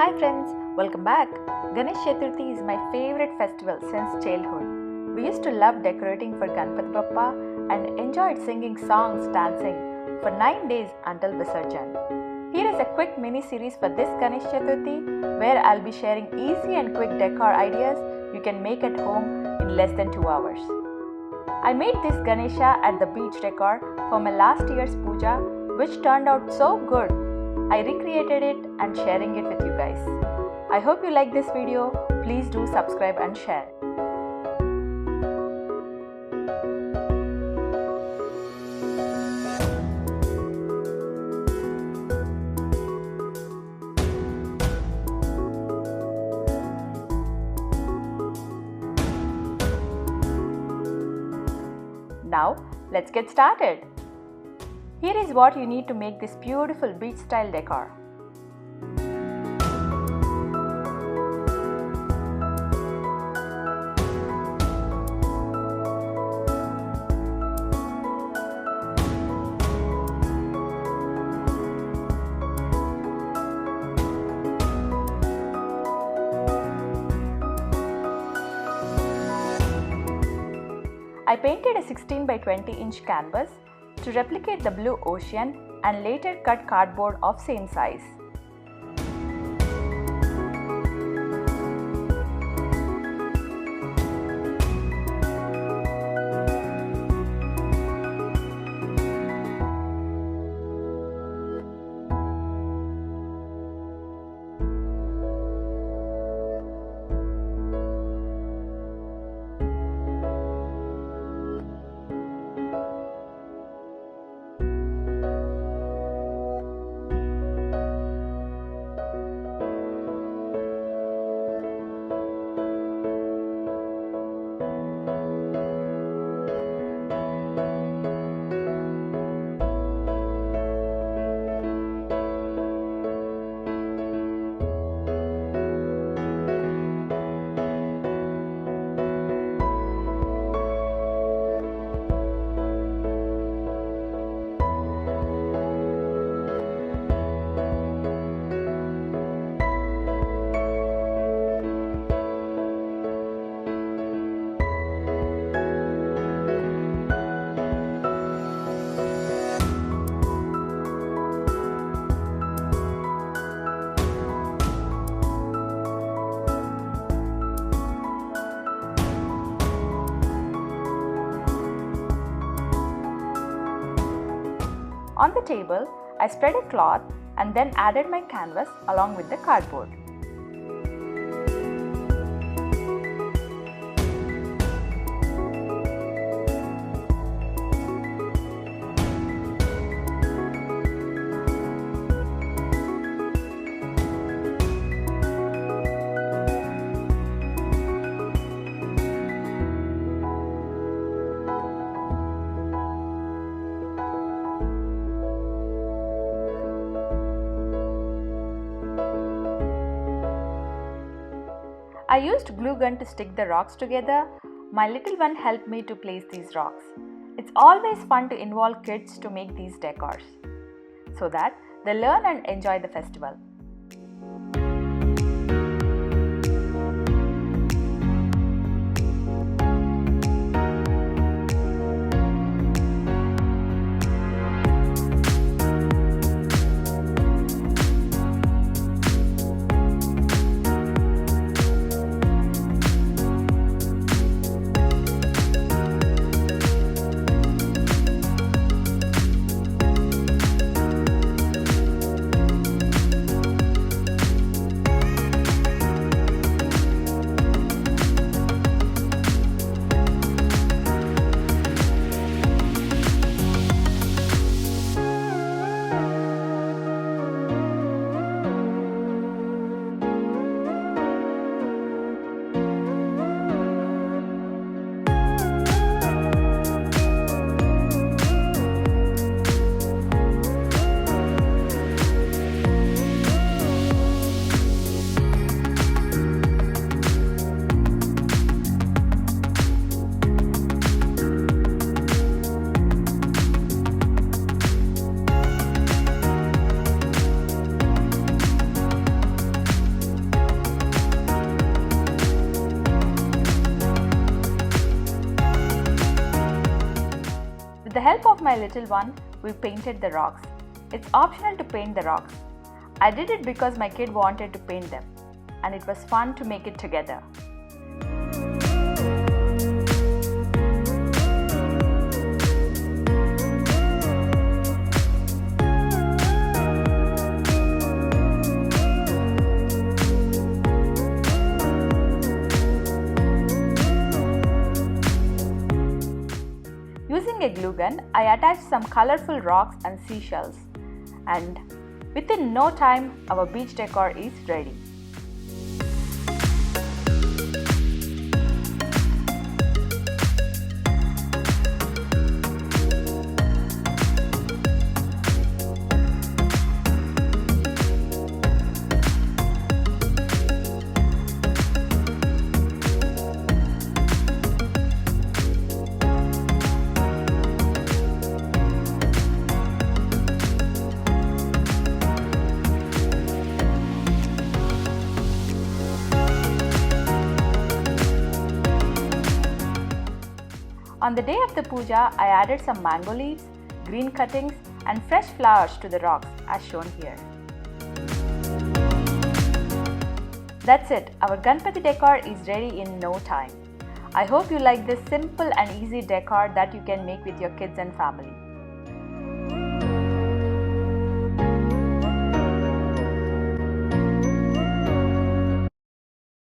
Hi friends, welcome back. Ganesh Chaturthi is my favorite festival since childhood. We used to love decorating for Ganapathi Bappa and enjoyed singing songs, dancing for 9 days until Visarjan. Here is a quick mini series for this Ganesh Chaturthi where I'll be sharing easy and quick decor ideas you can make at home in less than 2 hours. I made this Ganesha at the beach decor for my last year's puja, which turned out so good. I recreated it and sharing it with you guys. I hope you like this video. Please do subscribe and share. Now, let's get started. Here is what you need to make this beautiful beach style decor. I painted a 16 by 20 inch canvas to replicate the blue ocean and later cut cardboard of same size. On the table, I spread a cloth and then added my canvas along with the cardboard. I used glue gun to stick the rocks together. My little one helped me to place these rocks. It's always fun to involve kids to make these decors so that they learn and enjoy the festival. my little one, we painted the rocks. It's optional to paint the rocks. I did it because my kid wanted to paint them, and it was fun to make it together. Using a glue gun, I attached some colorful rocks and seashells, and within no time, our beach decor is ready. On the day of the puja, I added some mango leaves, green cuttings and fresh flowers to the rocks as shown here. That's it, our Ganapathi decor is ready in no time. I hope you like this simple and easy decor that you can make with your kids and family.